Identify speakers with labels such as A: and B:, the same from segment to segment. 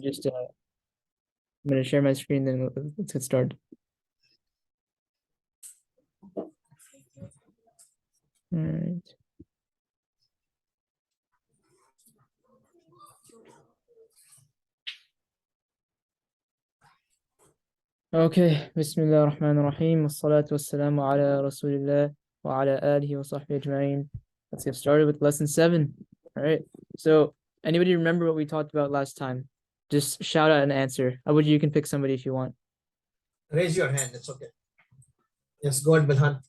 A: Just I'm gonna share my screen, then let's get started. All right. Okay. Bismillah ar-Rahman ar-Rahim. Wassalatu wassalamu ala Rasulillah wa ala alihi wa sahbihi ajma'in. Let's get started with lesson 7. All right. So, anybody remember what we talked about last time? Just shout out an answer. Abuji, you can pick somebody if you want.
B: Raise your hand. It's okay. Yes, go ahead, Bilhan.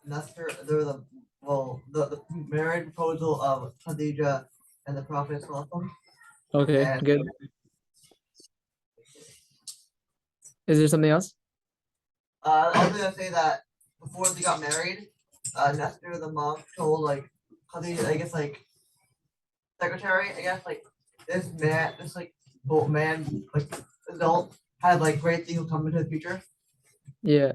C: Nasser, the marriage proposal of Khadija and the Prophet ﷺ.
A: Okay,
C: And-
A: good. Is there something else?
C: I was gonna say that before they got married, Nasser, the mom, told Khadija, I guess secretary, I guess this man, adult, had great things will come into the future.
A: Yeah.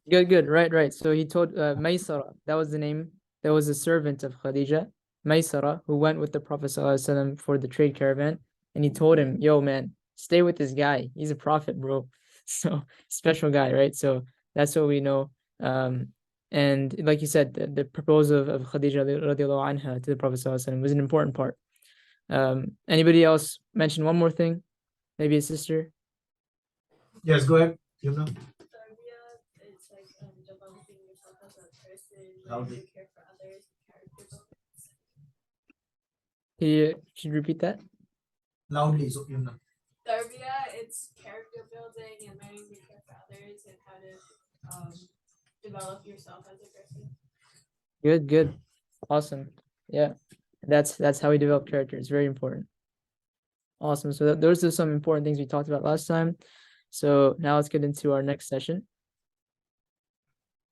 A: Good. Right. So he told Maysara, that was the name. That was a servant of Khadija, Maysara, who went with the Prophet ﷺ for the trade caravan, and he told him, "Yo, man, stay with this guy. He's a prophet, bro. So special guy, right?" So that's what we know. And like you said, the proposal of Khadija radiallahu anha to the Prophet ﷺ was an important part. Anybody else mention one more thing? Maybe a sister.
B: Yes, go ahead. You know.
D: It's developing yourself as a person,
B: Loudly.
D: learning to care for others, character building.
A: Should you repeat that?
B: Loudly, so you know.
D: Tarbiyah, it's character building and learning to care for others and how to develop yourself as a person.
A: Good. Awesome. Yeah. That's how we develop character. It's very important. Awesome. So those are some important things we talked about last time. So now let's get into our next session.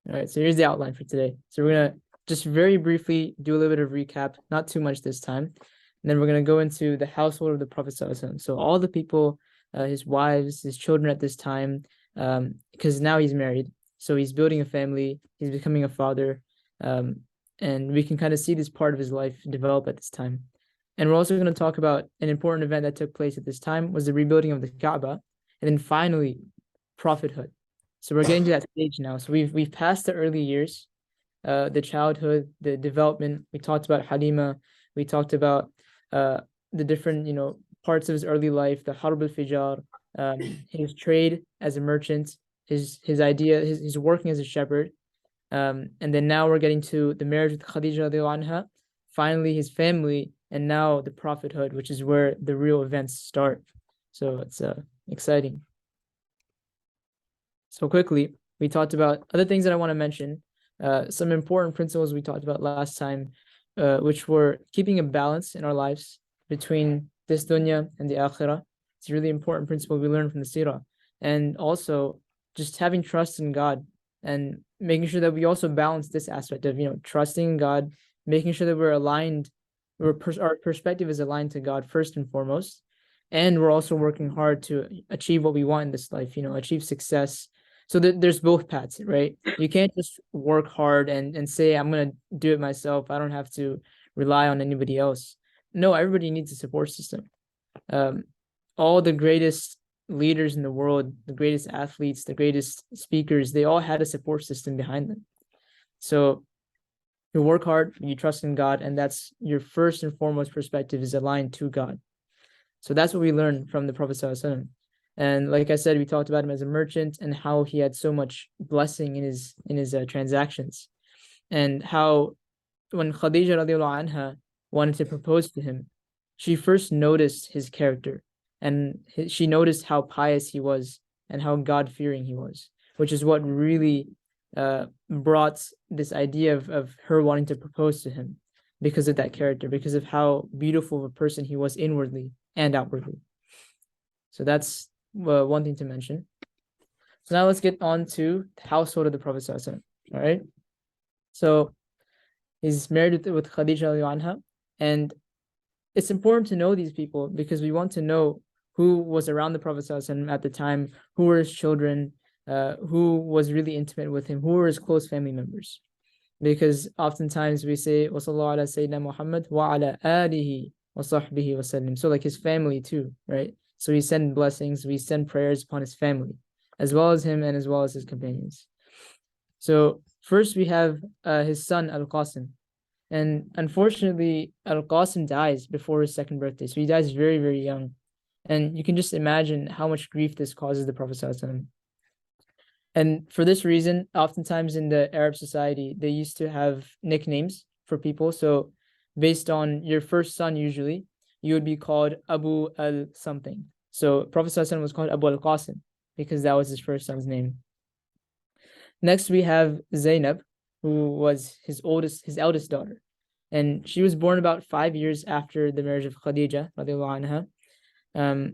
A: All right, so here's the outline for today. So we're gonna just very briefly do a little bit of recap, not too much this time. And then we're gonna go into the household of the Prophet ﷺ. So all the people, his wives, his children at this time, because now he's married. So he's building a family, he's becoming a father. And we can kind of see this part of his life develop at this time. And we're also going to talk about an important event that took place at this time was the rebuilding of the Kabah, and then finally prophethood. So we're getting to that stage now. So we've passed the early years, the childhood, the development. We talked about Halima. We talked about the different parts of his early life, the Harb al-Fijar, his trade as a merchant, his working as a shepherd. And then now we're getting to the marriage with Khadija radiallahu anha, finally his family, and now the prophethood, which is where the real events start. So it's exciting. So quickly, we talked about other things that I want to mention, some important principles we talked about last time, which were keeping a balance in our lives between this dunya and the akhirah. It's a really important principle we learned from the seerah. And also just having trust in God and making sure that we also balance this aspect of, trusting in God, making sure that we're aligned, our perspective is aligned to God first and foremost. And we're also working hard to achieve what we want in this life, achieve success. So there's both paths, right? You can't just work hard and say, I'm going to do it myself. I don't have to rely on anybody else. No, everybody needs a support system. All the greatest leaders in the world, the greatest athletes, the greatest speakers, they all had a support system behind them. So you work hard, you trust in God, and that's your first and foremost perspective is aligned to God. So that's what we learned from the Prophet ﷺ. And like I said, we talked about him as a merchant and how he had so much blessing in his transactions, and how when Khadija radiallahu anha wanted to propose to him, she first noticed his character, and she noticed how pious he was and how God-fearing he was, which is what really brought this idea of her wanting to propose to him, because of that character, because of how beautiful of a person he was inwardly and outwardly. So that's one thing to mention. So now let's get on to the household of the Prophet ﷺ. All right. So he's married with Khadija radiallahu anha, and it's important to know these people because we want to know who was around the Prophet ﷺ at the time, who were his children, who was really intimate with him, who were his close family members. Because oftentimes we say, وَصَلَّى عَلَى سَيِّدِنَا مُحَمَّدٍ وَعَلَى آلِهِ وصحبه وسلم. So like his family too, right? So we send blessings, we send prayers upon his family, as well as him and as well as his companions. So first we have his son Al-Qasim. And unfortunately, Al-Qasim dies before his second birthday. So he dies very, very young. And you can just imagine how much grief this causes the Prophet ﷺ. And for this reason, oftentimes in the Arab society, they used to have nicknames for people. So based on your first son, usually, you would be called Abu al something. So Prophet ﷺ was called Abu al-Qasim because that was his first son's name. Next, we have Zainab, who was his eldest daughter. And she was born about 5 years after the marriage of Khadija, radiallahu anha.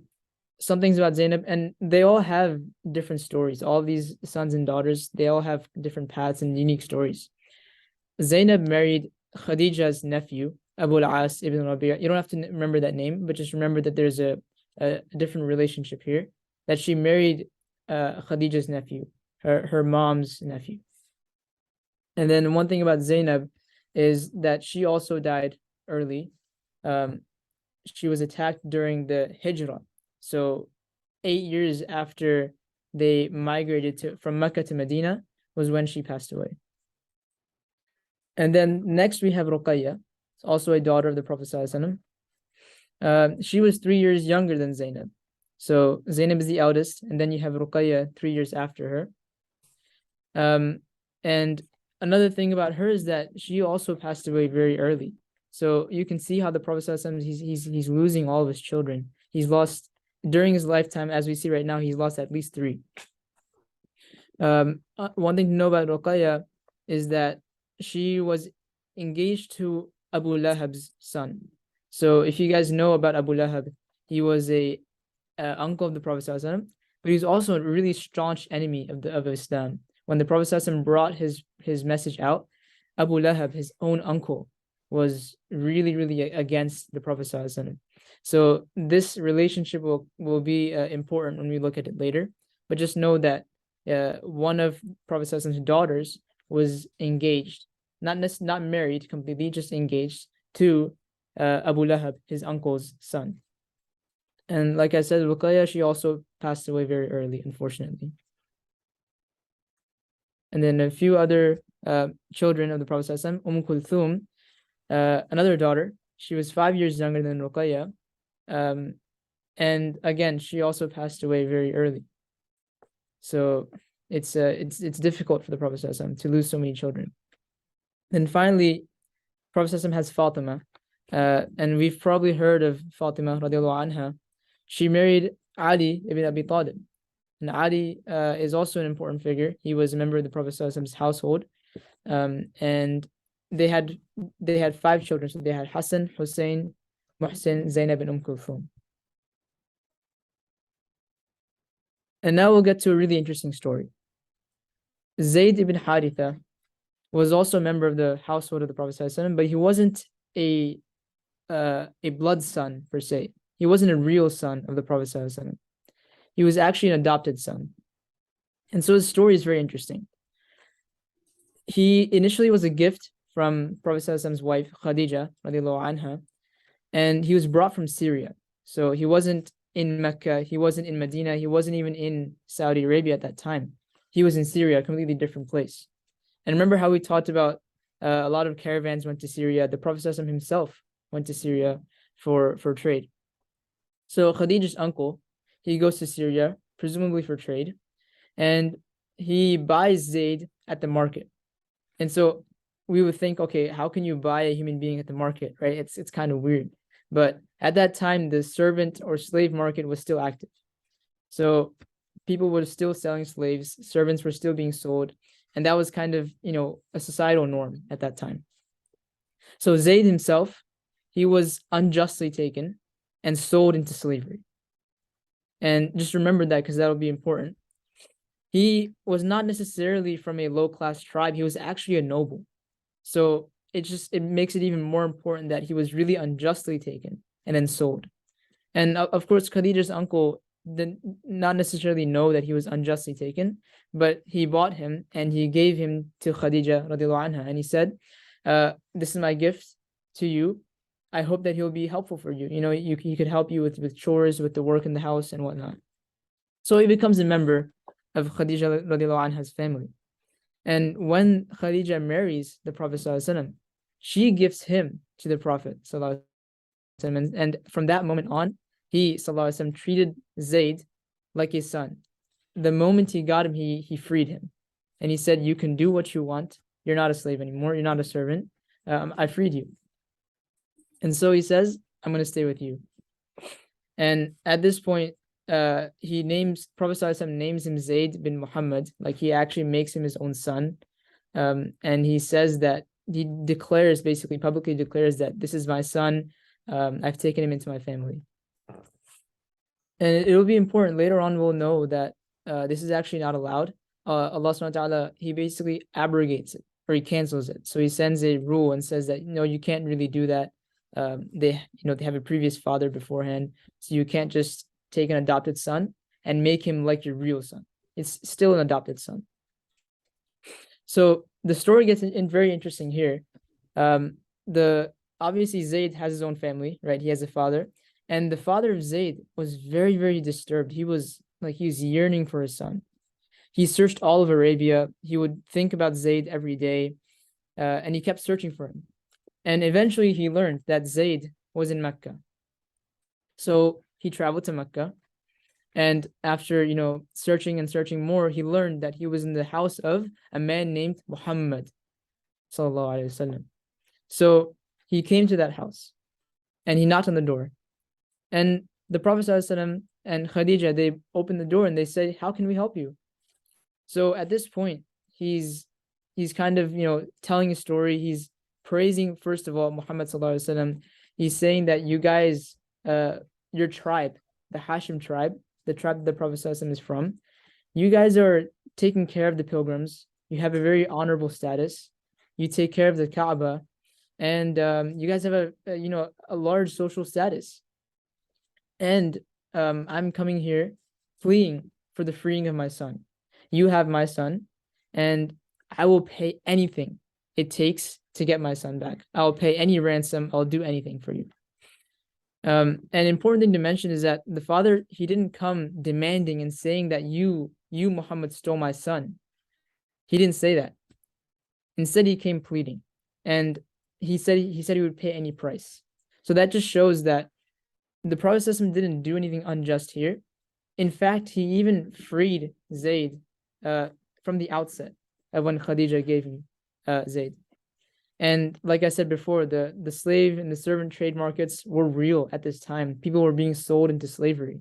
A: Some things about Zainab, and they all have different stories. All these sons and daughters, they all have different paths and unique stories. Zainab married Khadija's nephew, Abu al-As ibn Rabi'a. You don't have to remember that name, but just remember that there's a different relationship here, that she married Khadija's nephew, her mom's nephew. And then one thing about Zainab is that she also died early. She was attacked during the Hijrah. So 8 years after they migrated from Mecca to Medina was when she passed away. And then next we have Ruqayya, also a daughter of the Prophet ﷺ. She was 3 years younger than Zainab. So Zainab is the eldest, and then you have Ruqayya 3 years after her. And another thing about her is that she also passed away very early. So you can see how the Prophet ﷺ, he's losing all of his children. He's lost, during his lifetime, as we see right now, he's lost at least 3. One thing to know about Ruqayya is that she was engaged to Abu Lahab's son. So if you guys know about Abu Lahab, he was a uncle of the Prophet ﷺ, but he was also a really staunch enemy of Islam. When the Prophet ﷺ brought his message out, Abu Lahab, his own uncle, was really, really against the Prophet ﷺ. So this relationship will be important when we look at it later. But just know that one of Prophet ﷺ's daughters was engaged, not married completely, just engaged to Abu Lahab, his uncle's son. And like I said, Ruqayya, she also passed away very early, unfortunately. And then a few other children of the Prophet ﷺ, Kulthum, another daughter, she was 5 years younger than Ruqayya. And again, she also passed away very early. So it's difficult for the Prophet ﷺ to lose so many children. Then finally, Prophet ﷺ has Fatima, and we've probably heard of Fatima radiallahu anha. She married Ali ibn Abi Talib, and Ali is also an important figure. He was a member of the Prophet ﷺ's household, and they had 5 children. So they had Hassan, Hussein, Muhsin, Zainab, and Kulthum. And now we'll get to a really interesting story. Zayd ibn Haritha was also a member of the household of the Prophet ﷺ, but he wasn't a blood son per se. He wasn't a real son of the Prophet ﷺ. He was actually an adopted son. And so his story is very interesting. He initially was a gift from Prophet ﷺ's wife, Khadija, radiallahu anha, and he was brought from Syria. So he wasn't in Mecca, he wasn't in Medina, he wasn't even in Saudi Arabia at that time. He was in Syria, a completely different place. And remember how we talked about a lot of caravans went to Syria. The Prophet ﷺ himself went to Syria for trade. So Khadija's uncle, he goes to Syria, presumably for trade, and he buys Zayd at the market. And so we would think, okay, how can you buy a human being at the market, right? It's kind of weird. But at that time, the servant or slave market was still active. So people were still selling slaves, servants were still being sold, and that was kind of, a societal norm at that time. So Zayd himself, he was unjustly taken and sold into slavery. And just remember that, because that'll be important. He was not necessarily from a low-class tribe. He was actually a noble. So it makes it even more important that he was really unjustly taken and then sold. And of course, Khadija's uncle did not necessarily know that he was unjustly taken, but he bought him and he gave him to Khadija radiallahu anha. And he said, this is my gift to you. I hope that he'll be helpful for you. You know, he could help you with chores, with the work in the house and whatnot. So he becomes a member of Khadija radiallahu anha's family. And when Khadija marries the Prophet ﷺ, she gifts him to the Prophet ﷺ. And from that moment on, he ﷺ treated Zayd like his son. The moment he got him, he freed him. And he said, you can do what you want. You're not a slave anymore. You're not a servant. I freed you. And so he says, I'm going to stay with you. And at this point, Prophet ﷺ names him Zayd bin Muhammad, like he actually makes him his own son. And he says that he declares, basically publicly declares that this is my son. I've taken him into my family. And it will be important. Later on, we'll know that this is actually not allowed. Allah subhanahu wa ta'ala, he basically abrogates it, or he cancels it. So he sends a rule and says that, no, you can't really do that. They have a previous father beforehand, so you can't just take an adopted son and make him like your real son. It's still an adopted son. So the story gets very interesting here. Obviously Zayd has his own family, right? He has a father, and the father of Zayd was very, very disturbed. He was yearning for his son. He searched all of Arabia. He would think about Zayd every day, and he kept searching for him. And eventually he learned that Zayd was in Mecca. So he traveled to Mecca, and after searching and searching more, he learned that he was in the house of a man named Muhammad sallallahu alaihi wasallam. So he came to that house and he knocked on the door, and the Prophet sallallahu alaihi wasallam and Khadija, they opened the door and they say, how can we help you? So at this point, he's kind of telling a story. He's praising, first of all, Muhammad sallallahu alaihi wasallam. He's saying that you guys, your tribe, the Hashim tribe, the tribe the Prophet sallallahu alaihi wasallam is from, you guys are taking care of the pilgrims. You have a very honorable status. You take care of the Kabah, and you guys have a large social status. And I'm coming here fleeing for the freeing of my son. You have my son, and I will pay anything it takes to get my son back. I'll pay any ransom. I'll do anything for you. An important thing to mention is that the father, he didn't come demanding and saying that you Muhammad stole my son. He didn't say that. Instead, he came pleading, and he said he would pay any price. So that just shows that the Prophet ﷺ didn't do anything unjust here. In fact, he even freed Zayd from the outset of when Khadija gave him Zayd. And like I said before, the slave and the servant trade markets were real at this time. People were being sold into slavery.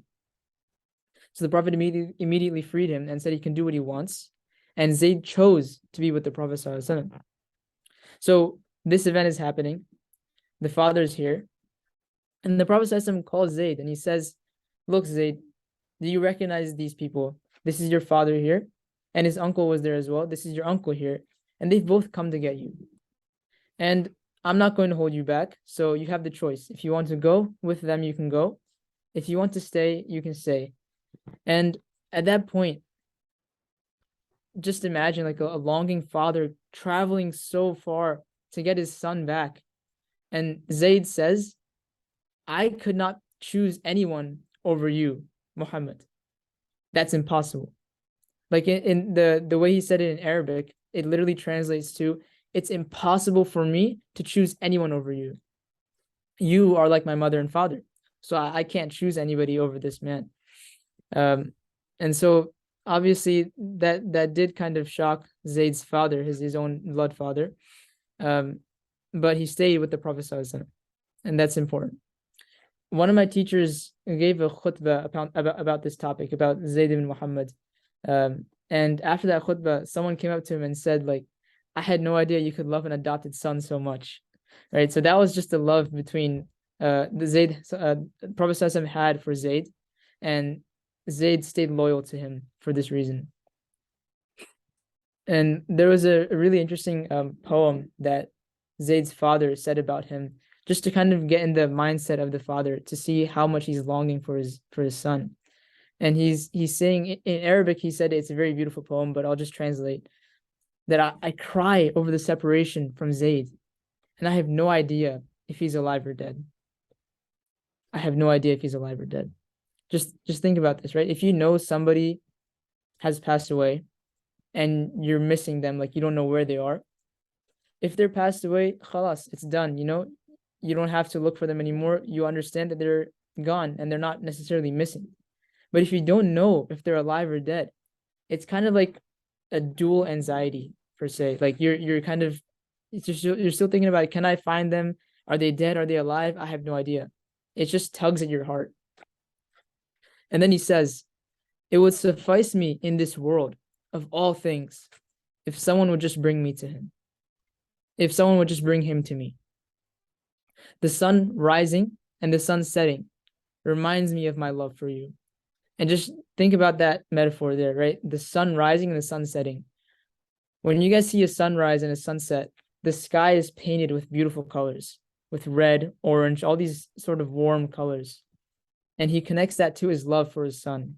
A: So the Prophet immediately freed him and said he can do what he wants. And Zayd chose to be with the Prophet ﷺ. So this event is happening. The father is here. And the Prophet ﷺ calls Zayd and he says, look, Zayd, do you recognize these people? This is your father here, and his uncle was there as well. This is your uncle here, and they've both come to get you. And I'm not going to hold you back, so you have the choice. If you want to go with them, you can go. If you want to stay, you can stay. And at that point, just imagine like a longing father traveling so far to get his son back. And Zayd says, I could not choose anyone over you, Muhammad. That's impossible. Like in the way he said it in Arabic, it literally translates to, it's impossible for me to choose anyone over you. You are like my mother and father, so I can't choose anybody over this man. And so obviously that did kind of shock Zayd's father, his own blood father. But he stayed with the Prophet ﷺ, and that's important. One of my teachers gave a khutbah about this topic, about Zayd ibn Muhammad. And after that khutbah, someone came up to him and said, like, I had no idea you could love an adopted son so much, right? So that was just the love between the Prophet ﷺ had for Zayd, and Zayd stayed loyal to him for this reason. And there was a really interesting poem that Zayd's father said about him, just to kind of get in the mindset of the father, to see how much he's longing for his son. And he's saying in Arabic, he said it's a very beautiful poem, but I'll just translate that I cry over the separation from Zayd, and I have no idea if he's alive or dead. I have no idea if he's alive or dead. Just think about this, right? If you know somebody has passed away and you're missing them, like you don't know where they are, if they're passed away, khalas, it's done, you know? You don't have to look for them anymore. You understand that they're gone and they're not necessarily missing. But if you don't know if they're alive or dead, it's kind of like a dual anxiety per se. Like you're kind of, it's just, you're still thinking about, can I find them? Are they dead? Are they alive? I have no idea. It just tugs at your heart. And then he says, it would suffice me in this world of all things if someone would just bring me to him. If someone would just bring him to me. The sun rising and the sun setting reminds me of my love for you. And just think about that metaphor there, right? The sun rising and the sun setting. When you guys see a sunrise and a sunset, the sky is painted with beautiful colors, with red, orange, all these sort of warm colors. And he connects that to his love for his son.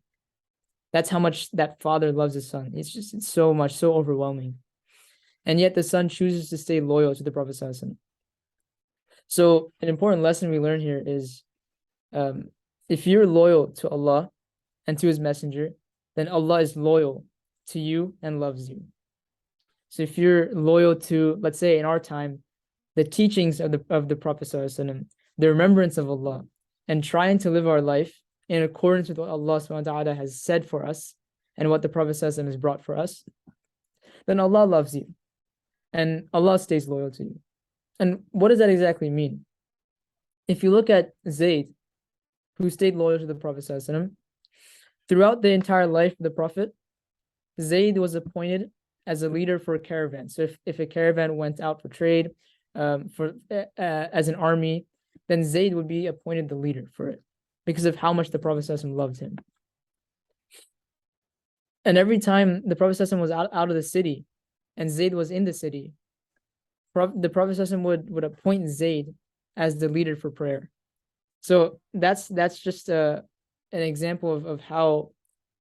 A: That's how much that father loves his son. It's so much, so overwhelming. And yet the son chooses to stay loyal to the Prophet ﷺ. So an important lesson we learn here is, if you're loyal to Allah and to his messenger, then Allah is loyal to you and loves you. So if you're loyal to, let's say in our time, the teachings of the Prophet ﷺ, the remembrance of Allah, and trying to live our life in accordance with what Allah subhanahu wa ta'ala has said for us and what the Prophet ﷺ has brought for us, then Allah loves you and Allah stays loyal to you. And what does that exactly mean? If you look at Zayd, who stayed loyal to the Prophet ﷺ, throughout the entire life of the Prophet, Zayd was appointed as a leader for a caravan. So if a caravan went out for trade, as an army, then Zayd would be appointed the leader for it because of how much the Prophet ﷺ loved him. And every time the Prophet ﷺ was out of the city and Zayd was in the city, the Prophet ﷺ would appoint Zayd as the leader for prayer. So that's just an example of how,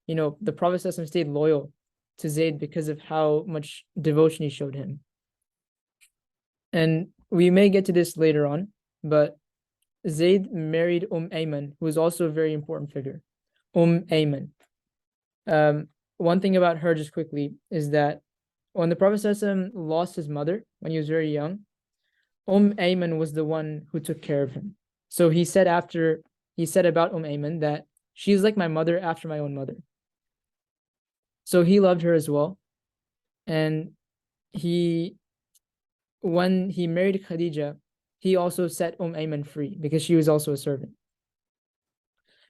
A: you know, the Prophet ﷺ stayed loyal to Zayd because of how much devotion he showed him. And we may get to this later on, but Zayd married Ayman, who was also a very important figure. Ayman. One thing about her, just quickly, is that when the Prophet ﷺ lost his mother when he was very young, Ayman was the one who took care of him. So he said about Ayman that she's like my mother after my own mother. So he loved her as well. And when he married Khadija, he also set Ayman free because she was also a servant.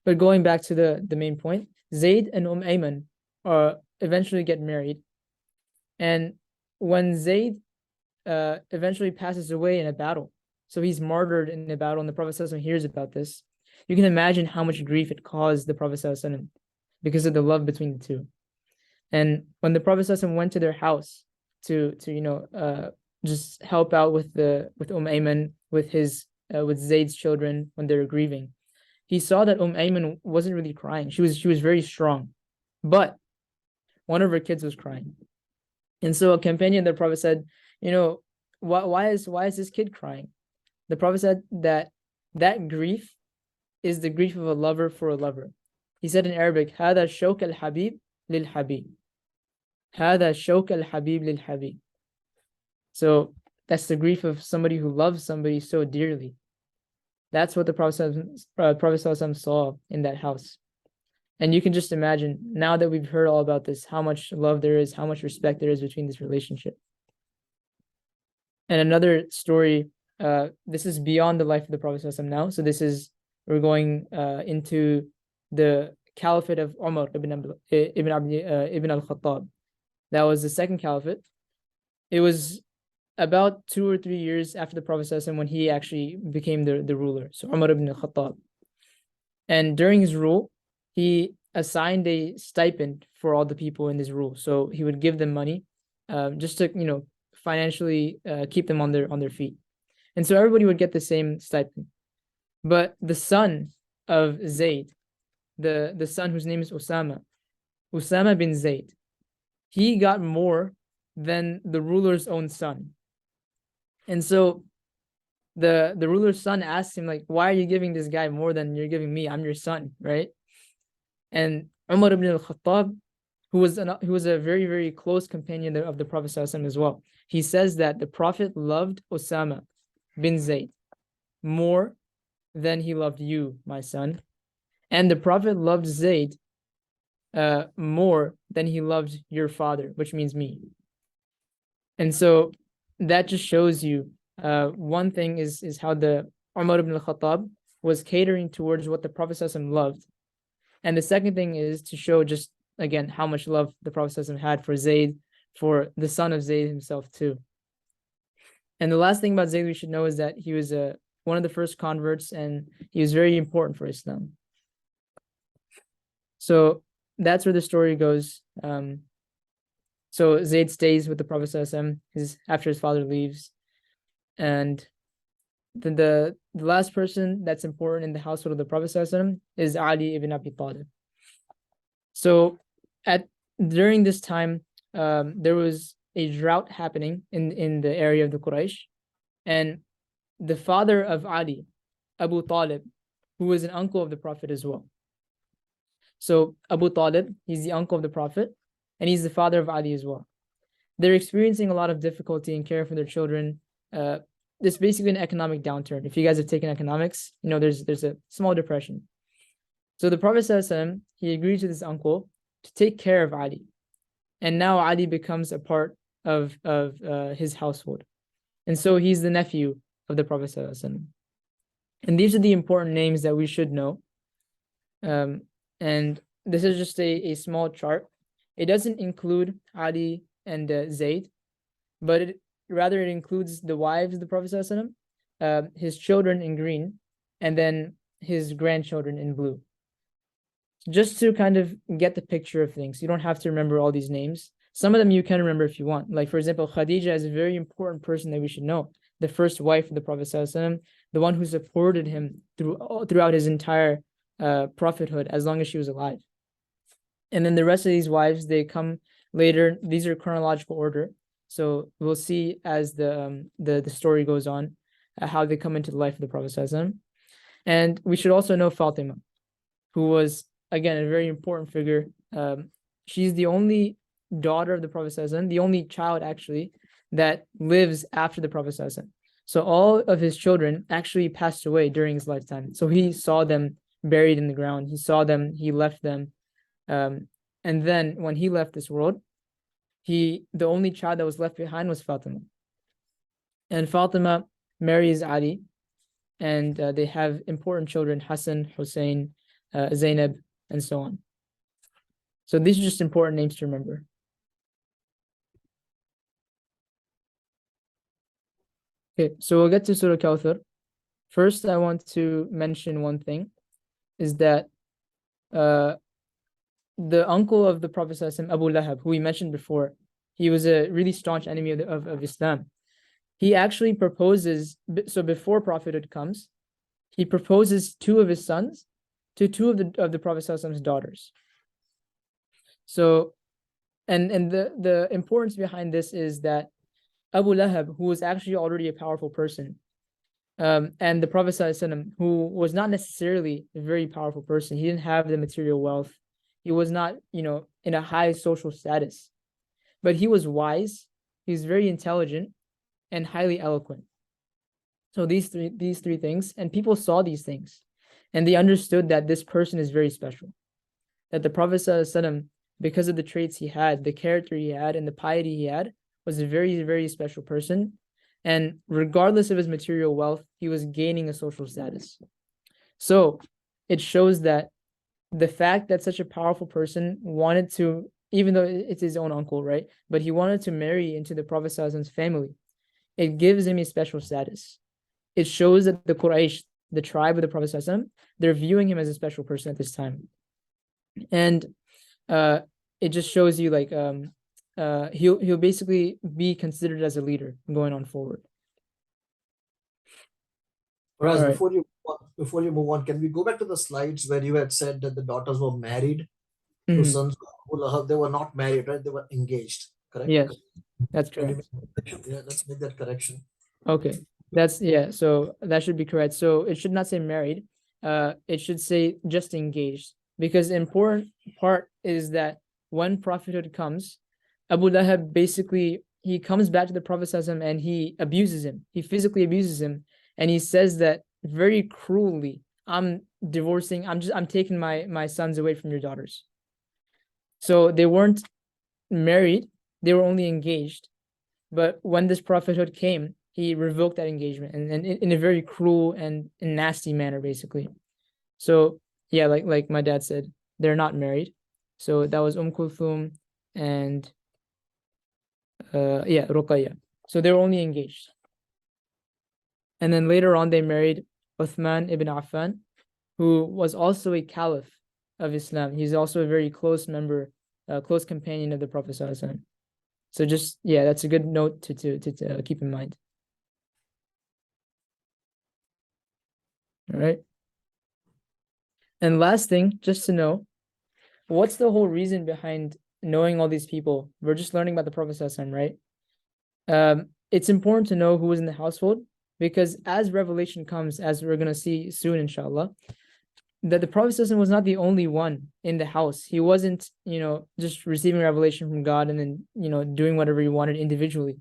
A: But going back to the main point, Zayd and Ayman eventually get married. And when Zayd eventually passes away in a battle, so he's martyred in a battle, and the Prophet ﷺ hears about this, you can imagine how much grief it caused the Prophet ﷺ because of the love between the two. And when the Prophet ﷺ went to their house to just help out with Ayman, with Zayd's children when they were grieving, he saw that Ayman wasn't really crying. She was very strong, but one of her kids was crying. And so a companion of the Prophet said, you know, why is this kid crying? The Prophet said that grief is the grief of a lover for a lover. He said in Arabic, هذا شوق الحبيب للحبيب. هذا شوق الحبيب للحبيب. So that's the grief of somebody who loves somebody so dearly. That's what the Prophet ﷺ saw in that house. And you can just imagine, now that we've heard all about this, how much love there is, how much respect there is between this relationship. And another story, this is beyond the life of the Prophet ﷺ now. So we're going into the caliphate of Umar ibn al-Khattab. That was the second caliphate. It was about 2 or 3 years after the Prophet ﷺ when he actually became the ruler. So Umar ibn al-Khattab. And during his rule, he assigned a stipend for all the people in his rule. So he would give them money, just to, financially keep them on their feet. And so everybody would get the same stipend. But the son of Zayd, the son whose name is Usama bin Zayd, he got more than the ruler's own son. And so the ruler's son asked him, like, why are you giving this guy more than you're giving me? I'm your son, right? And Umar ibn al-Khattab, who was a very, very close companion of the Prophet ﷺ as well, he says that the Prophet loved Osama bin Zayd more than he loved you, my son. And the Prophet loved Zayd more than he loved your father, which means me. And so that just shows you one thing is how the Umar ibn al-Khattab was catering towards what the Prophet ﷺ loved. And the second thing is to show just, again, how much love the Prophet ﷺ had for Zayd, for the son of Zayd himself too. And the last thing about Zayd we should know is that he was one of the first converts, and he was very important for Islam. So that's where the story goes. So Zayd stays with the Prophet ﷺ after his father leaves. And the last person that's important in the household of the Prophet ﷺ is Ali ibn Abi Talib. So during this time, there was a drought happening in the area of the Quraysh. And the father of Ali, Abu Talib, who was an uncle of the Prophet as well. So Abu Talib, he's the uncle of the Prophet, and he's the father of Ali as well. They're experiencing a lot of difficulty in caring for their children. It's basically an economic downturn. If you guys have taken economics, you know there's a small depression. So the Prophet ﷺ, he agreed to this uncle to take care of Ali. And now Ali becomes a part of his household. And so he's the nephew of the Prophet ﷺ. And these are the important names that we should know. And this is just a small chart. It doesn't include Ali and Zayd, but rather it includes the wives of the Prophet ﷺ, his children in green, and then his grandchildren in blue. Just to kind of get the picture of things. You don't have to remember all these names. Some of them you can remember if you want. Like, for example, Khadija is a very important person that we should know. The first wife of the Prophet ﷺ, the one who supported him throughout his entire prophethood as long as she was alive. And then the rest of these wives, they come later. These are chronological order. So we'll see as the story goes on how they come into the life of the Prophet ﷺ. And we should also know Fatima, who was, again, a very important figure. She's the only daughter of the Prophet ﷺ, the only child actually that lives after the Prophet ﷺ. So all of his children actually passed away during his lifetime. So he saw them buried in the ground. He saw them, he left them. And then when he left this world, the only child that was left behind was Fatima. And Fatima marries Ali, and they have important children, Hassan, Hussein, Zainab, and so on. So these are just important names to remember. Okay, so we'll get to Surah Kawthar. First, I want to mention one thing, is that the uncle of the Prophet ﷺ, Abu Lahab, who we mentioned before, he was a really staunch enemy of Islam. He actually proposes, so before prophethood comes, he proposes two of his sons to two of the Prophet ﷺ's daughters. So, and the importance behind this is that Abu Lahab, who was actually already a powerful person, and the Prophet ﷺ, who was not necessarily a very powerful person, he didn't have the material wealth, he was not, in a high social status, but he was wise, he was very intelligent, and highly eloquent. So these three things, and people saw these things, and they understood that this person is very special, that the Prophet ﷺ, because of the traits he had, the character he had, and the piety he had, was a very, very special person. And regardless of his material wealth, he was gaining a social status. So it shows that the fact that such a powerful person wanted to, even though it's his own uncle, right? But he wanted to marry into the Prophet ﷺ's family. It gives him a special status. It shows that the Quraysh, the tribe of the Prophet ﷺ, they're viewing him as a special person at this time. And it just shows you like he'll basically be considered as a leader going on forward.
B: Whereas
A: All right.
B: before you move on, can we go back to the slides where you had said that the daughters were married to
A: Mhm.
B: sons of Abu Lahab? They were not married, right? They were engaged, correct?
A: Yes, that's
B: Can you
A: correct.
B: make that correction? Yeah, let's make that correction.
A: Okay. That's yeah, so that should be correct. So it should not say married. It should say just engaged. Because the important part is that when prophethood comes, Abu Lahab basically he comes back to the Prophet ﷺ and he abuses him. He physically abuses him, and he says that very cruelly, I'm divorcing, I'm taking my sons away from your daughters. So they weren't married, they were only engaged. But when this prophethood came, he revoked that engagement and in a very cruel and nasty manner, basically. So yeah, like my dad said, they're not married. So that was Kulthum and yeah, Ruqayya. So they were only engaged. And then later on they married Uthman ibn Affan, who was also a caliph of Islam. He's also a very close member, close companion of the Prophet ﷺ. So just yeah, that's a good note to keep in mind. All right. And last thing, just to know, what's the whole reason behind knowing all these people? We're just learning about the Prophet ﷺ, right? It's important to know who was in the household, because as revelation comes, as we're gonna see soon, inshallah, that the Prophet ﷺ was not the only one in the house. He wasn't, just receiving revelation from God and then, doing whatever he wanted individually.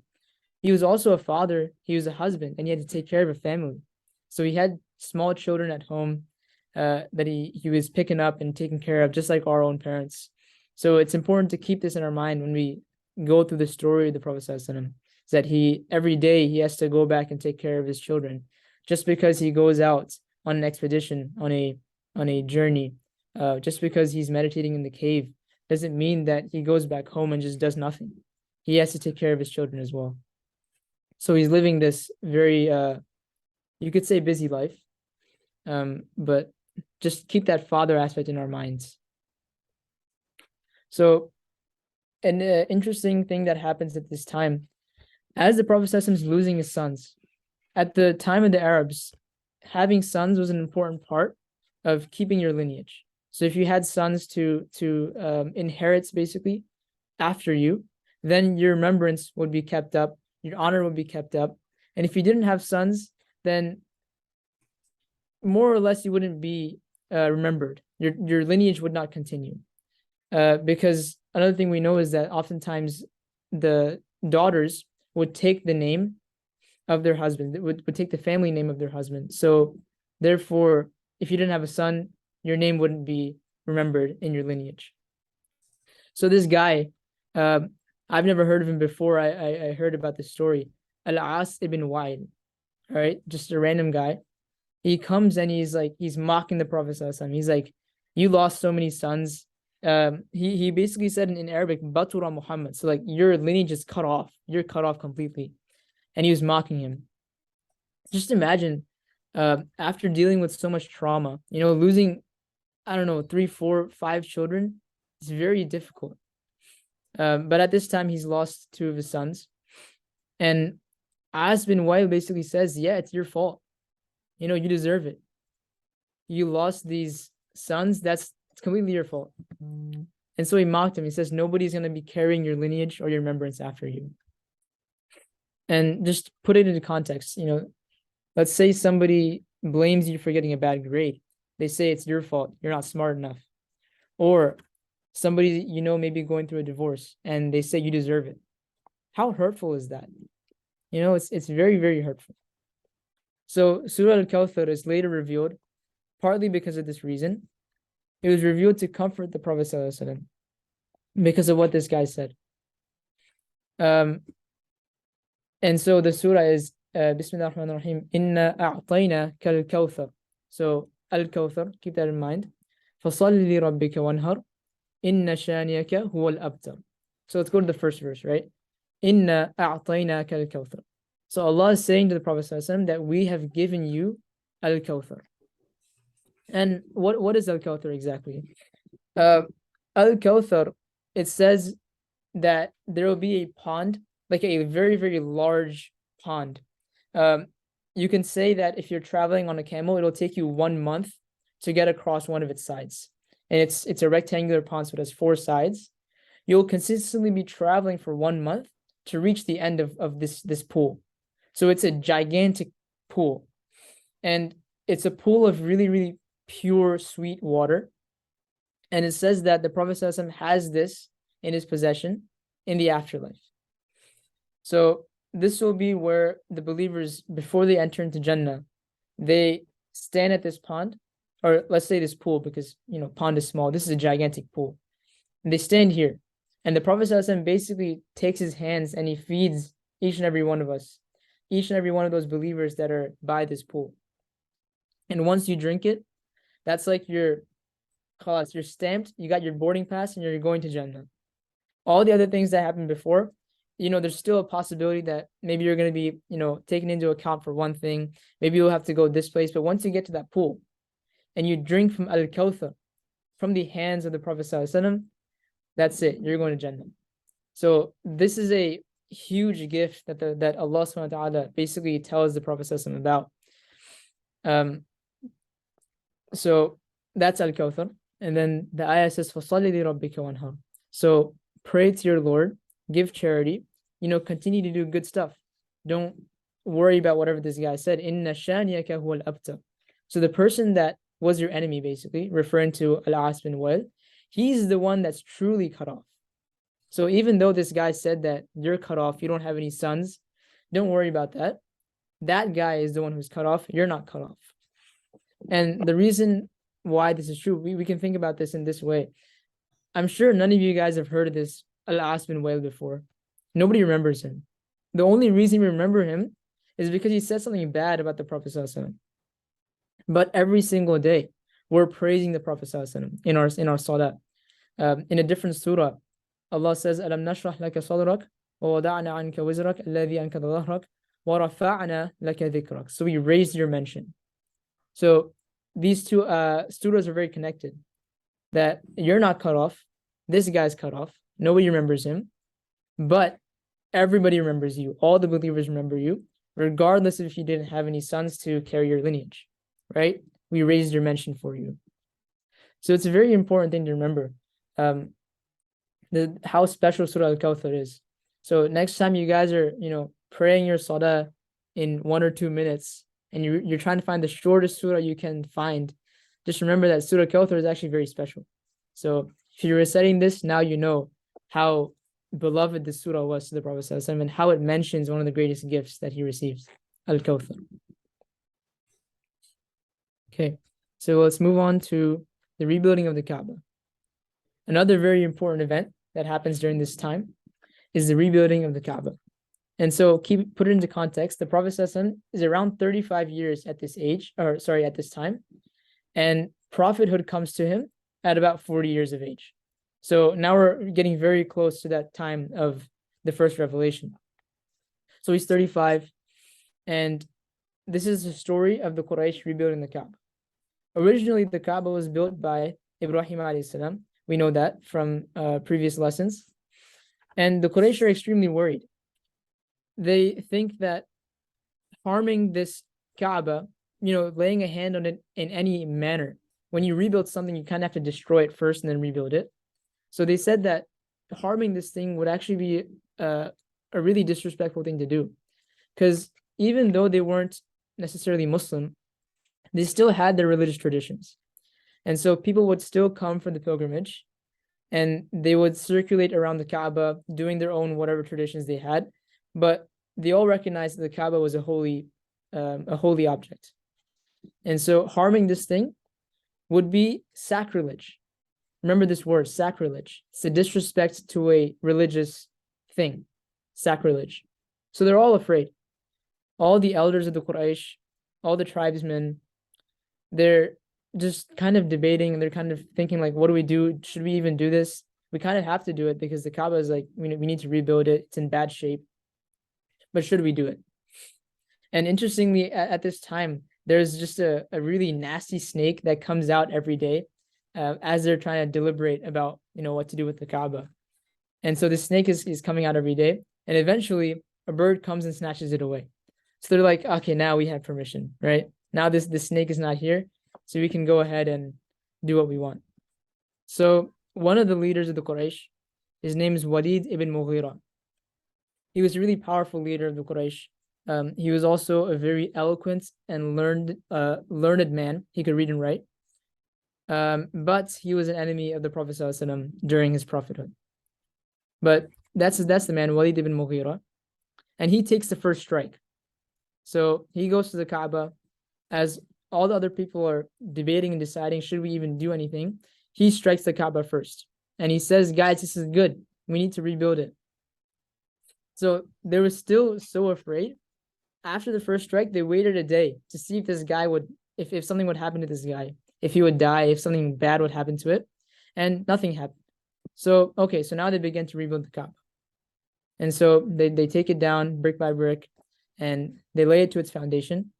A: He was also a father, he was a husband, and he had to take care of a family. So he had small children at home that he was picking up and taking care of, just like our own parents. So it's important to keep this in our mind when we go through the story of the Prophet ﷺ, that every day he has to go back and take care of his children. Just because he goes out on an expedition, on a journey, just because he's meditating in the cave, doesn't mean that he goes back home and just does nothing. He has to take care of his children as well. So he's living this very, you could say, busy life, but just keep that father aspect in our minds. So an interesting thing that happens at this time, as the Prophet ﷺ is losing his sons, at the time of the Arabs, having sons was an important part of keeping your lineage. So if you had sons to inherit basically after you, then your remembrance would be kept up, your honor would be kept up. And if you didn't have sons, then more or less you wouldn't be remembered. Your lineage would not continue. Because another thing we know is that oftentimes the daughters would take the name of their husband, would take the family name of their husband. So therefore, if you didn't have a son, your name wouldn't be remembered in your lineage. So this guy, I've never heard of him before. I heard about this story. Al-As ibn Wa'il, right? Just a random guy. He comes and he's mocking the Prophet ﷺ. He's like, you lost so many sons. He basically said in Arabic, Batura Muhammad. So like your lineage is cut off. You're cut off completely. And he was mocking him. Just imagine, after dealing with so much trauma, losing, I don't know, 3, 4, 5 children, it's very difficult. But at this time, he's lost 2 of his sons. And As bin Wa'il basically says, yeah, it's your fault. You deserve it. You lost these sons, it's completely your fault. And so he mocked him. He says, nobody's going to be carrying your lineage or your remembrance after you. And just put it into context, let's say somebody blames you for getting a bad grade. They say it's your fault, you're not smart enough. Or somebody, maybe going through a divorce and they say you deserve it. How hurtful is that? It's very, very hurtful. So Surah Al-Kawthar is later revealed, partly because of this reason. It was revealed to comfort the Prophet ﷺ because of what this guy said. And so the surah is Bismillah ar-Rahman ar-Rahim, Inna a'tayna kal kawthar. So Al-Kawthar, keep that in mind. فَصَلِّ لِرَبِّكَ وَانْهَرْ إِنَّ شَانِيَكَ هُوَ الْأَبْتَرُ. So let's go to the first verse, right? Inna a'tayna kal kawthar. So Allah is saying to the Prophet ﷺ that we have given you Al-Kawthar. And what is Al-Kawthar exactly? Al-Kawthar, it says that there will be a pond, like a very, very large pond. You can say that if you're traveling on a camel, it'll take you 1 month to get across one of its sides. And it's a rectangular pond, so it has 4 sides. You'll consistently be traveling for 1 month to reach the end of this pool. So it's a gigantic pool. And it's a pool of really, really pure, sweet water. And it says that the Prophet ﷺ has this in his possession in the afterlife. So this will be where the believers, before they enter into Jannah, they stand at this pond, or let's say this pool, because pond is small. This is a gigantic pool. And they stand here. And the Prophet ﷺ basically takes his hands and he feeds each and every one of us, each and every one of those believers that are by this pool. And once you drink it, that's like you're stamped, you got your boarding pass, and you're going to Jannah. All the other things that happened before, there's still a possibility that maybe you're going to be, taken into account for one thing. Maybe you'll have to go this place. But once you get to that pool and you drink from Al-Kawthar, from the hands of the Prophet ﷺ, that's it. You're going to Jannah. So this is a huge gift that Allah subhanahu wa ta'ala basically tells the Prophet ﷺ about. So that's Al-Kawthar. And then the ayah says, فَصَلِّ لِرَبِّكَ وَانْهَرْ. So pray to your Lord, give charity, continue to do good stuff. Don't worry about whatever this guy said. إِنَّ شَانِيَكَ هُوَ الْأَبْتَرُ. So the person that was your enemy, basically, referring to Al-As bin Wail, he's the one that's truly cut off. So even though this guy said that you're cut off, you don't have any sons, don't worry about that. That guy is the one who's cut off. You're not cut off. And the reason why this is true, we can think about this in this way. I'm sure none of you guys have heard of this Al-As bin Wail before. Nobody remembers him. The only reason we remember him is because he said something bad about the Prophet ﷺ. But every single day, we're praising the Prophet ﷺ in our salah. In a different surah, Allah says, "Alam nashrah laka sadrak wa wada'na anka wizrak alladhi ankada dhahrak wa rafa'na laka dhikrak." So we raised your mention. So these two surahs are very connected. That you're not cut off, this guy's cut off, nobody remembers him, but everybody remembers you. All the believers remember you, regardless if you didn't have any sons to carry your lineage, right? We raised your mention for you. So it's a very important thing to remember how special Surah Al-Kawthar is. So next time you guys are, praying your salah in 1 or 2 minutes, and you're trying to find the shortest surah you can find, just remember that Surah Al-Kawthar is actually very special. So if you're reciting this, now you know how beloved this surah was to the Prophet ﷺ and how it mentions one of the greatest gifts that he receives, Al-Kawthar. Okay, so let's move on to the rebuilding of the Kaaba. Another very important event that happens during this time is the rebuilding of the Kaaba. And so put it into context, the Prophet ﷺ is around 35 years at this time. And prophethood comes to him at about 40 years of age. So now we're getting very close to that time of the first revelation. So he's 35, and this is the story of the Quraysh rebuilding the Kaaba. Originally, the Kaaba was built by Ibrahim alayhi salam. We know that from previous lessons. And the Quraysh are extremely worried. They think that harming this Kaaba, laying a hand on it in any manner, when you rebuild something, you kind of have to destroy it first and then rebuild it. So they said that harming this thing would actually be a really disrespectful thing to do. Because even though they weren't necessarily Muslim, they still had their religious traditions. And so people would still come for the pilgrimage, and they would circulate around the Kaaba doing their own whatever traditions they had. But they all recognized that the Kaaba was a holy object. And so harming this thing would be sacrilege. Remember this word, sacrilege. It's a disrespect to a religious thing, sacrilege. So they're all afraid. All the elders of the Quraysh, all the tribesmen, they're just kind of debating, and they're kind of thinking like, what do we do? Should we even do this? We kind of have to do it because the Kaaba is like, we need to rebuild it. It's in bad shape. But should we do it? And interestingly, at this time, there's just a really nasty snake that comes out every day as they're trying to deliberate about, what to do with the Kaaba. And so the snake is coming out every day, and eventually a bird comes and snatches it away. So they're like, okay, now we have permission, right? Now this snake is not here, so we can go ahead and do what we want. So one of the leaders of the Quraysh, his name is Walid ibn Mughira. He was a really powerful leader of the Quraysh He was also a very eloquent and learned man. He could read and write. But he was an enemy of the Prophet ﷺ during his prophethood. But that's the man, Walid ibn Mughira. And he takes the first strike. So he goes to the Kaaba as all the other people are debating and deciding, should we even do anything? He strikes the Kaaba first. And he says, guys, this is good. We need to rebuild it. So they were still so afraid. After the first strike, they waited a day to see if this guy would, if something would happen to this guy, if he would die, if something bad would happen to it. And nothing happened. So, okay, so now they begin to rebuild the Kaaba. And so they take it down brick by brick and they lay it to its foundation.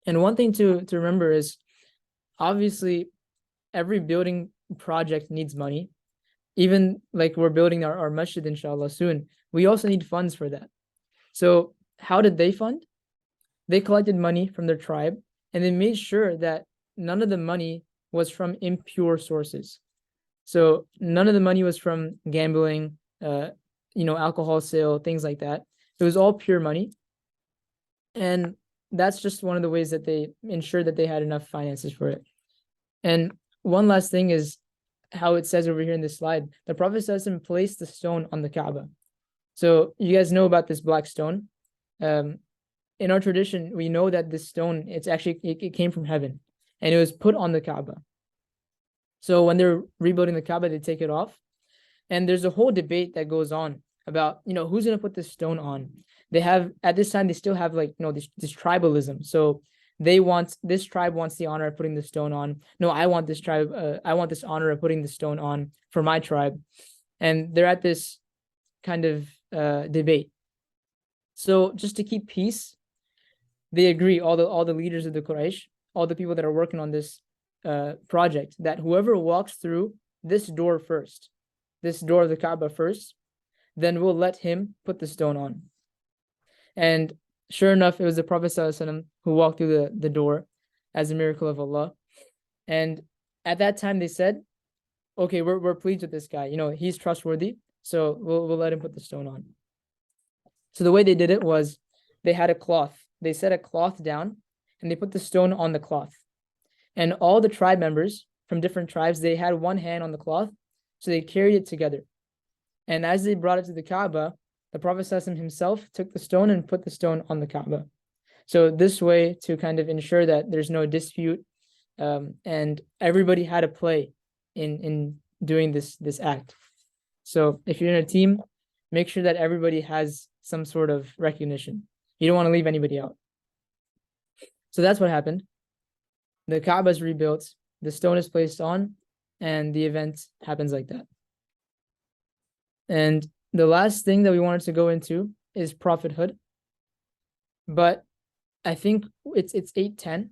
A: And one thing to remember is, obviously, every building project needs money. Even like we're building our masjid, inshallah, soon. We also need funds for that. So how did they fund? They collected money from their tribe and they made sure that none of the money was from impure sources. So none of the money was from gambling, alcohol sale, things like that. It was all pure money. And that's just one of the ways that they ensured that they had enough finances for it. And one last thing is how it says over here in this slide, the Prophet ﷺ placed the stone on the Kaaba. So you guys know about this black stone. In our tradition, we know that this stone, it came from heaven and it was put on the Kaaba. So when they're rebuilding the Kaaba, they take it off. And there's a whole debate that goes on about, who's going to put this stone on. They have, at this time, they still have this tribalism. So this tribe wants the honor of putting the stone on. No, I want this honor of putting the stone on for my tribe. And they're at this kind of debate. So just to keep peace, they agree, all the leaders of the Quraysh, all the people that are working on this project, that whoever walks through this door first, this door of the Kaaba first, then we'll let him put the stone on. And sure enough, it was the Prophet ﷺ who walked through the door as a miracle of Allah. And at that time they said, okay, we're pleased with this guy. He's trustworthy, so we'll let him put the stone on. So the way they did it was they had a cloth. They set a cloth down and they put the stone on the cloth. And all the tribe members from different tribes, they had one hand on the cloth, so they carried it together. And as they brought it to the Kaaba, the Prophet ﷺ himself took the stone and put the stone on the Kaaba. So this way, to kind of ensure that there's no dispute, and everybody had a play in doing this act. So if you're in a team, make sure that everybody has some sort of recognition. You don't want to leave anybody out. So that's what happened. The Kaaba is rebuilt, the stone is placed on, and the event happens like that. And the last thing that we wanted to go into is prophethood. But I think it's 8:10.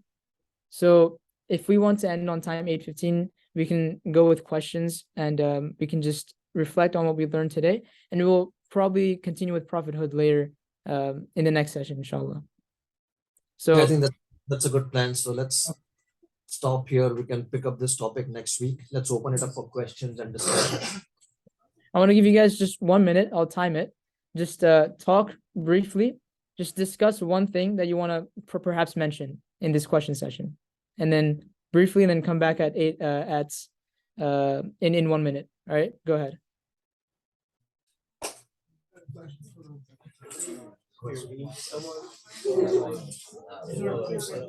A: So if we want to end on time, 8:15, we can go with questions and we can just reflect on what we learned today. And we'll probably continue with prophethood later in the next session, inshallah. So
B: I think that's a good plan. So let's stop here. We can pick up this topic next week. Let's open it up for questions and discussion.
A: I want to give you guys just 1 minute. I'll time it. Just talk briefly. Just discuss one thing that you want to perhaps mention in this question session, and then briefly, and then come back at in 1 minute. All right, go ahead.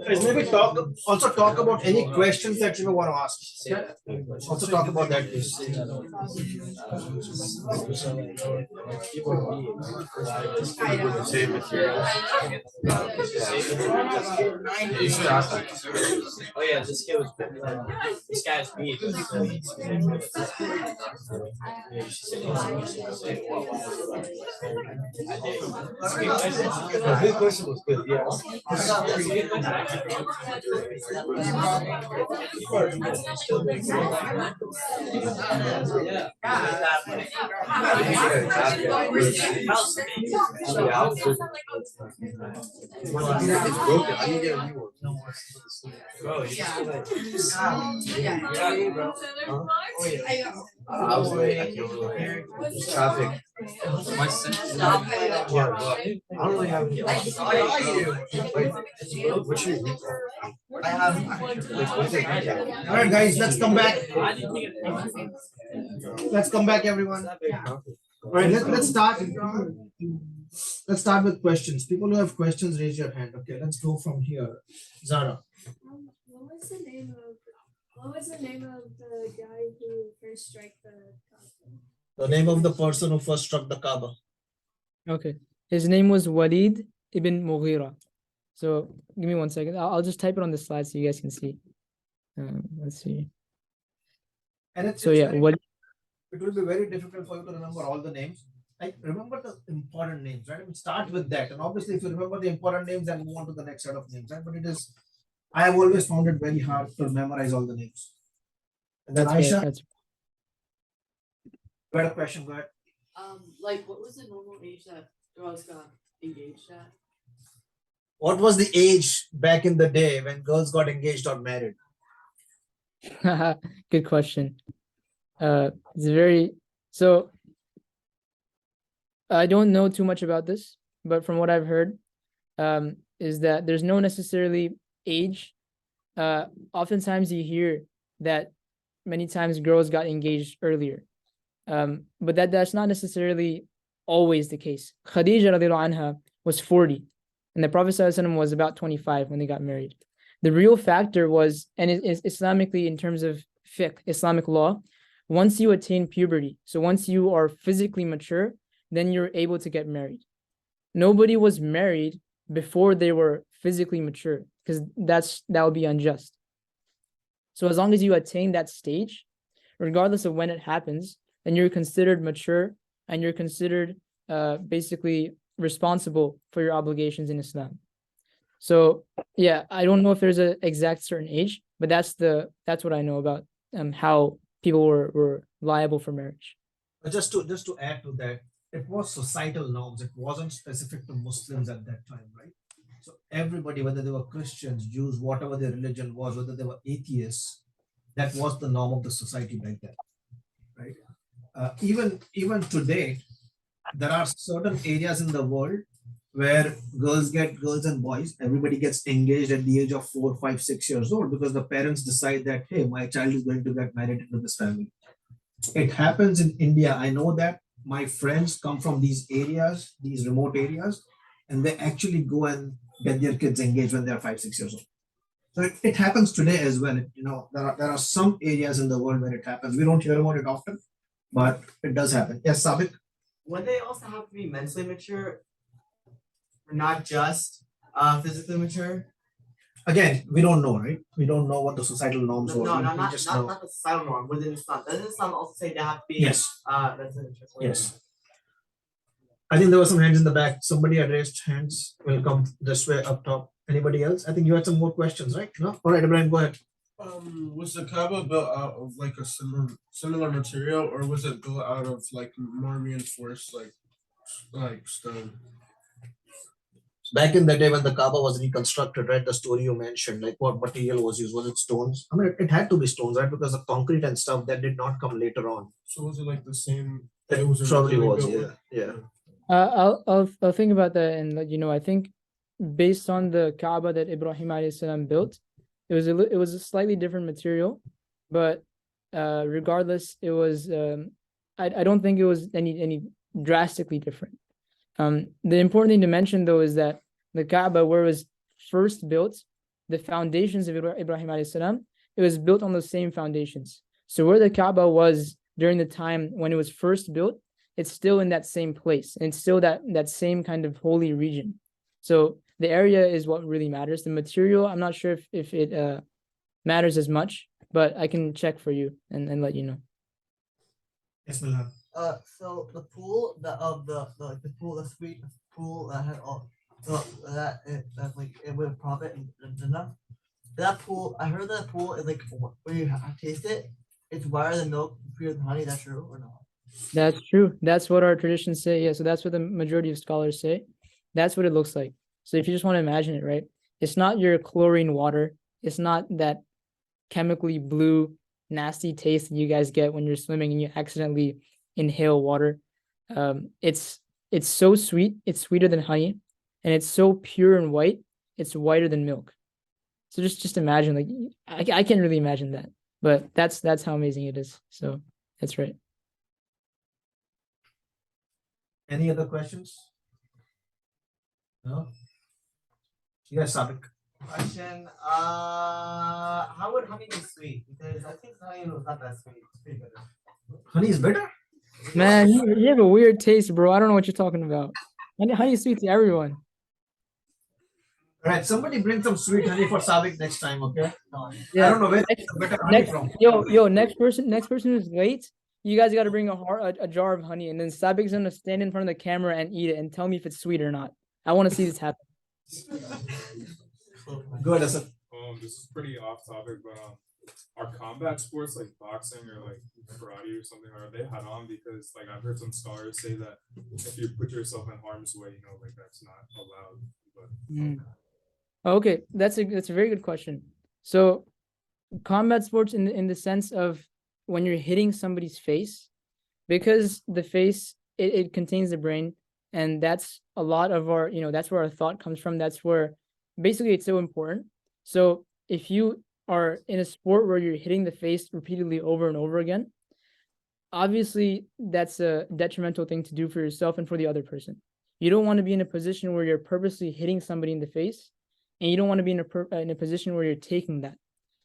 B: Guys, maybe talk about any questions that you want to ask. Also talk about that, please.
E: You should ask them. Oh yeah, this kid was good. This guy's me.
B: His question was good. Yeah. It's broken. I can get a new one.
E: Bro, you just
D: Yeah.
E: bro.
D: So there's
B: I was like, there's traffic.
E: My sense.
C: Stop.
B: Yeah, but I don't really have any.
C: I saw you.
B: Wait, what should we read?
C: I have.
B: Like, what is it?
F: All right, guys, let's come back. Let's come back, everyone. All right, let's start. Let's start with questions. People who have questions, raise your hand. Okay, let's go from here. Zara.
D: What was the name of the guy who first struck the Kabah?
B: The name of the person who first struck the Kabah.
A: Okay. His name was Walid ibn Mughira. So give me 1 second. I'll just type it on the slide so you guys can see. Let's see.
F: And it's,
A: So
F: it's
A: yeah,
F: very-
A: Walid.
F: it will be very difficult for you to remember all the names. Like, remember the important names, right? I mean, start with that. And obviously, if you remember the important names, then move on to the next set of names, right? But it is, I have always found it very hard to memorize all the names. And then
A: That's right,
F: Aisha,
A: that's
F: you had a question, go ahead.
G: Like, what was the normal age that girls got engaged at?
B: What was the age back in the day when girls got engaged or married?
A: good question. It's very so I don't know too much about this, but from what I've heard, is that there's no necessarily age. Oftentimes you hear that many times girls got engaged earlier. But that's not necessarily always the case. Khadija radiallahu anha was 40, and the Prophet ﷺ was about 25 when they got married. The real factor was, and it is Islamically in terms of fiqh, Islamic law, once you attain puberty, so once you are physically mature, then you're able to get married. Nobody was married before they were physically mature, because that would be unjust. So as long as you attain that stage, regardless of when it happens, then you're considered mature and you're considered basically responsible for your obligations in Islam. So yeah, I don't know if there's an exact certain age, but that's what I know about how people were liable for marriage.
F: But just to add to that, it was societal norms. It wasn't specific to Muslims at that time, right? So everybody, whether they were Christians, Jews, whatever their religion was, whether they were atheists, that was the norm of the society back then, right? Even today, there are certain areas in the world where girls and boys, everybody gets engaged at the age of 4, 5, 6 years old because the parents decide that, hey, my child is going to get married into this family. It happens in India. I know that my friends come from these areas, these remote areas, and they actually go and get their kids engaged when they're 5, 6 years old. So it happens today as well. There are some areas in the world where it happens. We don't hear about it often, but it does happen. Yes, Sabit?
C: Would they also have to be mentally mature, or not just physically mature?
F: Again, we don't know, right? We don't know what the societal norms
C: No,
F: were.
C: no,
F: We
C: not
F: just know.
C: the societal norm within Islam. Doesn't Islam also say they have to be
F: Yes.
C: mentally mature?
F: Yes. I think there were some hands in the back. Somebody had raised hands. We'll come this way up top. Anybody else? I think you had some more questions, right? No? All right, Ibrahim, go ahead.
H: Was the Kaaba built out of like a similar material, or was it built out of like more reinforced like stone?
B: Back in the day when the Kaaba was reconstructed, right? The story you mentioned, like what material was used? Was it stones? I mean, it had to be stones, right? Because the concrete and stuff that did not come later on.
H: So was it like the same?
B: It
H: was
B: probably
H: originally
B: was,
H: built
B: yeah,
H: with?
B: yeah.
A: I'll think about that and let you know. I think based on the Kaaba that Ibrahim alayhi salam built, it was a slightly different material, but regardless, it was I don't think it was any drastically different. The important thing to mention though is that the Kaaba, where it was first built, the foundations of Ibrahim alayhi salam, it was built on those same foundations. So where the Kaaba was during the time when it was first built, it's still in that same place, and it's still that same kind of holy region. So the area is what really matters. The material, I'm not sure if it matters as much, but I can check for you and let you know.
F: Yes, Milan.
C: So the pool the pool, the sweet pool that had all that like it would profit and enough. That pool, I heard that pool is like when you taste it, it's wider than milk, sweeter than honey. That's true or not?
A: That's true. That's what our traditions say. Yeah, so that's what the majority of scholars say. That's what it looks like. So if you just want to imagine it, right? It's not your chlorine water. It's not that chemically blue nasty taste that you guys get when you're swimming and you accidentally inhale water. It's so sweet, it's sweeter than honey, and it's so pure and white, it's whiter than milk. So just imagine, like, I can't really imagine that, but that's how amazing it is. So that's right.
F: Any other questions? No? Yes, Sabik.
E: Question. How would honey be sweet? Because I think honey was not that sweet. It's pretty bitter.
F: Honey is better?
A: Man, you have a weird taste, bro. I don't know what you're talking about. Honey is sweet to everyone.
F: All right, somebody bring some sweet honey for Sabik next time, okay? I
A: Yeah.
F: don't know where
A: Next,
F: the better honey
A: next,
F: from.
A: yo, next person who's late, you guys got to bring a jar of honey, and then Sabik's gonna stand in front of the camera and eat it and tell me if it's sweet or not. I want to see this happen.
F: Go ahead, Asad.
I: This is pretty off topic, but are combat sports like boxing or like karate or something, are they haram? Because like I've heard some scholars say that if you put yourself in harm's way, like that's not allowed. But
A: Okay, that's a very good question. So, combat sports in the sense of when you're hitting somebody's face, because the face it contains the brain, and that's a lot of our, that's where our thought comes from. That's where basically it's so important. So if you are in a sport where you're hitting the face repeatedly over and over again, obviously that's a detrimental thing to do for yourself and for the other person. You don't want to be in a position where you're purposely hitting somebody in the face, and you don't want to be in a position where you're taking that.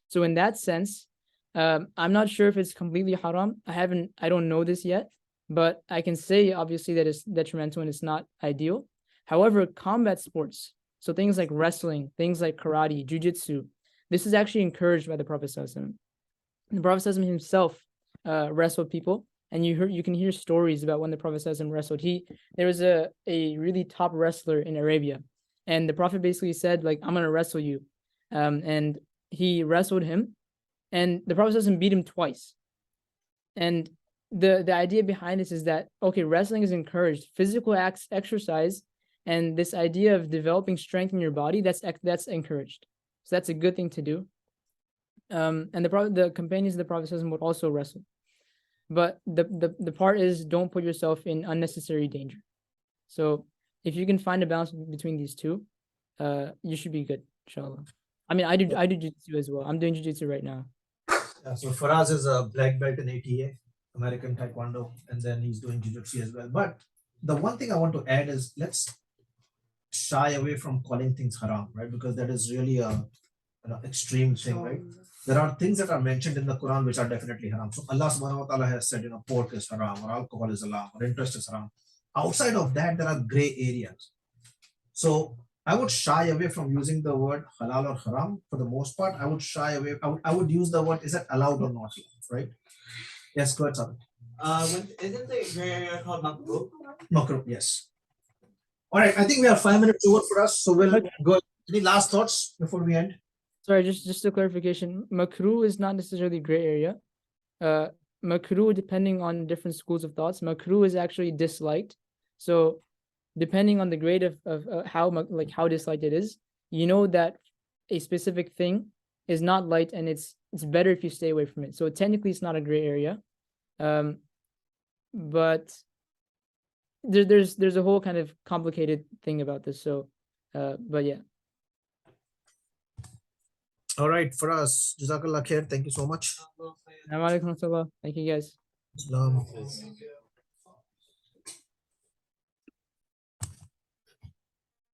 A: So in that sense, I'm not sure if it's completely haram. I don't know this yet, but I can say obviously that it's detrimental and it's not ideal. However, combat sports, so things like wrestling, things like karate, jujitsu, this is actually encouraged by the Prophet ﷺ. The Prophet ﷺ himself wrestled people, and you can hear stories about when the Prophet ﷺ wrestled. There was a really top wrestler in Arabia, and the Prophet basically said, like, I'm gonna wrestle you, and he wrestled him, and the Prophet ﷺ beat him twice. And the idea behind this is that, okay, wrestling is encouraged, physical exercise, and this idea of developing strength in your body, that's encouraged. So that's a good thing to do. And the companions of the Prophet ﷺ would also wrestle. But the part is, don't put yourself in unnecessary danger. So if you can find a balance between these two, you should be good, inshallah. I mean, I do jiu-jitsu as well. I'm doing jiu-jitsu right now.
F: Yeah, so Faraz is a black belt in ATA, American Taekwondo, and then he's doing jiu-jitsu as well. But the one thing I want to add is, let's shy away from calling things haram, right? Because that is really a extreme thing, right? There are things that are mentioned in the Quran which are definitely haram. So Allah subhanahu wa ta'ala has said, pork is haram, or alcohol is haram, or interest is haram. Outside of that, there are gray areas. So I would shy away from using the word halal or haram. For the most part, I would shy away. I would use the word, is it allowed or not, right? Yes, go ahead, Sabit.
E: Isn't the gray area called makruh?
F: Makruh, yes. All right, I think we have 5 minutes over for us, so we'll go. Any last thoughts before we end?
A: Sorry, just a clarification. Makruh is not necessarily gray area. Makruh, depending on different schools of thoughts, makruh is actually disliked. So depending on the grade of how disliked it is, that a specific thing is not light, and it's better if you stay away from it. So technically it's not a gray area. But there's a whole kind of complicated thing about this. So but yeah.
F: All right, for us, Jazakallah khair. Thank you so much.
A: Thank you guys.
F: Islam.